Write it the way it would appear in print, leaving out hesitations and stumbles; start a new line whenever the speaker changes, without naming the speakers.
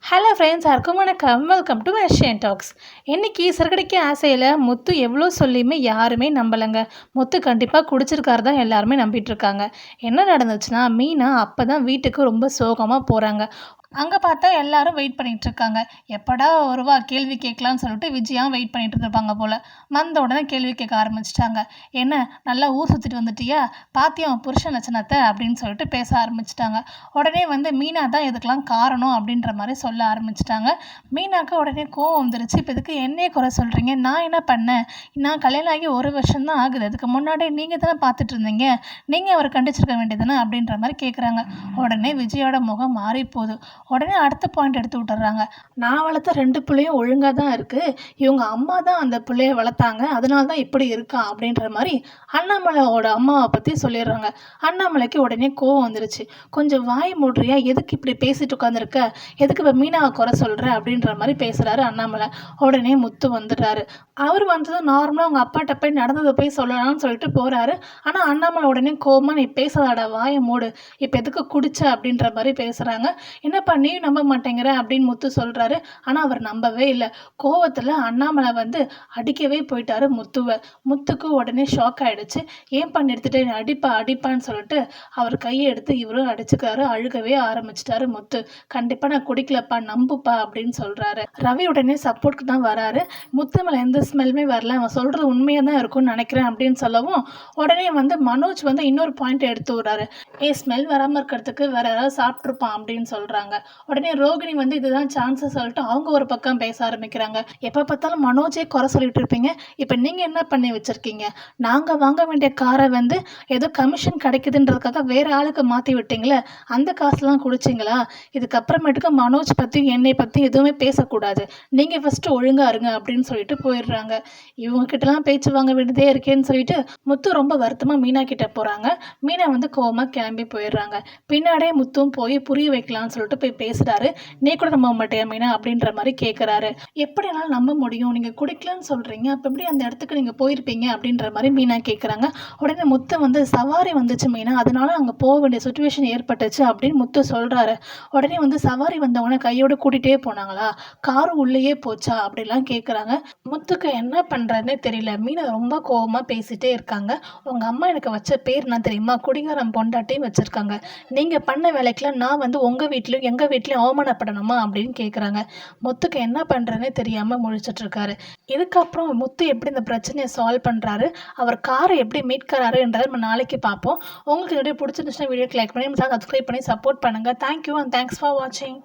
Hello friends, எல்லாருக்கும் வணக்கம். Welcome to Asian talks. இன்றைக்கி சிறுகடிக்க ஆசையில் முத்து எவ்வளோ சொல்லியுமே யாருமே நம்பலைங்க. முத்து கண்டிப்பாக குடிச்சிருக்காரு தான் எல்லாருமே நம்பிட்டுருக்காங்க. என்ன நடந்துச்சுன்னா, மீனா அப்போ தான் வீட்டுக்கு ரொம்ப சோகமாக போகிறாங்க. அங்கே பார்த்தா எல்லாரும் வெயிட் பண்ணிகிட்டு இருக்காங்க. எப்படா வருவா கேள்வி கேட்கலான்னு சொல்லிட்டு விஜயாவும் வெயிட் பண்ணிட்டு இருப்பாங்க போல். வந்த உடனே கேள்வி கேட்க ஆரம்பிச்சிட்டாங்க. என்ன நல்லா ஊர் சுற்றிட்டு வந்துட்டியா, பாத்தியா புருஷன் லட்சணத்தை அப்படின்னு சொல்லிட்டு பேச ஆரம்பிச்சிட்டாங்க. உடனே மீனா தான் இதுக்கெல்லாம் காரணம் அப்படின்ற மாதிரி சொல்ல ஆரம்பிச்சிட்டாங்க. மீனாக்கு உடனே கோவம் வந்துருச்சு. இப்போ இதுக்கு என்னையே குறை சொல்கிறீங்க, நான் என்ன பண்ணேன்? நான் கல்யாணம் ஆகி 1 வருஷம் தான் ஆகுது. அதுக்கு முன்னாடி நீங்கள் தானே பார்த்துட்டு இருந்தீங்க, நீங்கள் அவரை கண்டிச்சிருக்க வேண்டியதுன்னு அப்படின்ற மாதிரி கேட்குறாங்க. உடனே விஜயோட முகம் மாறி போகுது. உடனே அடுத்த பாயிண்ட் எடுத்து விட்டுறாங்க. நான் வளர்த்த 2 பிள்ளையும் ஒழுங்காக தான் இருக்குது, இவங்க அம்மா தான் அந்த பிள்ளைய வளர்த்தாங்க, அதனால தான் இப்படி இருக்கான் அப்படின்ற மாதிரி அண்ணாமலையோட அம்மாவை பற்றி சொல்லிடுறாங்க. அண்ணாமலைக்கு உடனே கோவம் வந்துருச்சு. கொஞ்சம் வாய் மூடுறியா, எதுக்கு இப்படி பேசிட்டு உட்காந்துருக்க, எதுக்கு இப்போ மீனாவை குறை சொல்கிற அப்படின்ற மாதிரி பேசுகிறாரு அண்ணாமலை. உடனே முத்து வந்துடுறாரு. அவர் வந்ததும் நார்மலாக அவங்க அப்பாட்ட போய் நடந்ததை போய் சொல்லலாம்னு சொல்லிட்டு போகிறாரு. ஆனால் அண்ணாமலை உடனே கோவமாக, நீ பேசாதாட, வாயை மூடு, இப்போ எதுக்கு குடிச்ச அப்படின்ற மாதிரி பேசுகிறாங்க. என்னப்பா நீயும் நம்ப மாட்டேங்கிற அப்படின்னு முத்து சொல்கிறாரு. ஆனால் அவர் நம்பவே இல்லை. கோவத்தில் அண்ணாமலை அடிக்கவே போயிட்டாரு முத்துவை. முத்துக்கு உடனே ஷாக் ஆகிடுச்சு. ஏன்பா நிறுத்திட்டு அடிப்பான்னு சொல்லிட்டு அவர் கையை எடுத்து இவரும் அடிச்சுக்கிறாரு. அழுகவே ஆரம்பிச்சிட்டாரு முத்து. கண்டிப்பாக நான் குடிக்கலப்பா, நம்புப்பா அப்படின்னு சொல்கிறாரு. ரவி உடனே சப்போர்ட்டுக்கு தான் வராரு. முத்து மேலே எந்த ஸ்மெல்லுமே வரல, அவன் சொல்கிறது உண்மையாக தான் இருக்கும்னு நினைக்கிறேன் அப்படின்னு சொல்லவும் உடனே மனோஜ் இன்னொரு பாயிண்ட் எடுத்து விடுறாரு. ஸ்மெல் வராமல் இருக்கிறதுக்கு வேற யாராவது சாப்பிட்ருப்பான் அப்படின்னு சொல்கிறாங்க. உடனே ரோகிணி இதுதான் சான்ஸை சொல்லிட்டு அவங்க ஒரு பக்கம் பேச ஆரம்பிக்கிறாங்க. எப்போ பார்த்தாலும் மனோஜே குறை சொல்லிட்டு இருப்பீங்க, இப்போ நீங்கள் என்ன பண்ணி வச்சுருக்கீங்க? நாங்கள் வாங்க வேண்டிய காரை ஏதோ கமிஷன் கிடைக்குதுன்றதுக்காக வேறு ஆளுக்கு மாற்றி விட்டீங்களே, அந்த காசுலாம் குடிச்சிங்களா? இதுக்கப்புறமேட்டுக்கு மனோஜ் பற்றியும் என்னை பற்றியும் எதுவுமே பேசக்கூடாது, நீங்கள் ஃபஸ்ட்டு ஒழுங்காக இருங்க அப்படின்னு சொல்லிட்டு போயிடுறாங்க. இவங்ககிட்டலாம் பேச்சு வாங்க வேண்டியதே இருக்கேன்னு சொல்லிட்டு முத்து ரொம்ப வருத்தமாக மீனா கிட்ட போகிறாங்க. மீனா கோவமாக கிளம்பி போயிடுறாங்க. பின்னாடியே முத்தும் போய் புரிய வைக்கலாம்னு சொல்லிட்டு போய் பேசுகிறாரு. நீ கூட நம்ப மாட்டியா மீனா அப்படின்ற மாதிரி கேட்குறாரு. எப்படினாலும் நம்ப முடியும், நீங்கள் குடிக்கலன்னு சொல்கிறீங்க, அப்போ எப்படி அந்த இடத்துக்கு நீங்கள் போயிருப்பீங்க அப்படின்ற மாதிரி மீனா கேட்குறாங்க. உடனே முத்து சவாரி வந்துச்சு மீனா, அதனால அங்கே போக வேண்டிய சுச்சுவேஷன் ஏற்பட்டுச்சு அப்படின்னு முத்து சொல்கிறாரு. உடனே சவாரி வந்தவொடனே கையோடு கூட்டிகிட்டே போனாங்களா, காரு உள்ளேயே போச்சா அப்படிலாம் கேட்குறாங்க. முத்துக்கு என்ன பண்ணுறதுனே தெரியல. மீனா ரொம்ப கோவமாக பேசிகிட்டே இருக்காங்க. உங்கள் அம்மா எனக்கு வச்ச பேர் என்ன தெரியுமா, குடிகாரம் பொண்டாட்டியும் வச்சுருக்காங்க. நீங்கள் பண்ண வேலைக்கெலாம் நான் உங்கள் வீட்லேயும் எங்கள் வீட்லேயும் அவமானப்படணுமா அப்படின்னு கேட்குறாங்க. முத்துக்கு என்ன பண்ணுறதுனே தெரியாமல் முழிச்சிட்ருக்காரு. இதுக்கப்புறம் முத்து எப்படி இந்த பிரச்சனையை சால்வ் பண்ணுறாரு, அவர் காரை எப்படி மீட்கிறாருன்றதை நம்ம நாளைக்கு பார்ப்போம். உங்களுக்கு வீடியோ பிடிச்சிருந்துச்சுன்னா வீடியோக்கு லைக் பண்ணி சப்ஸ்கிரைப் பண்ணி சப்போர்ட் பண்ணுங்கள். தேங்க்யூ அண்ட் தேங்க்ஸ் ஃபார் வாட்சிங்.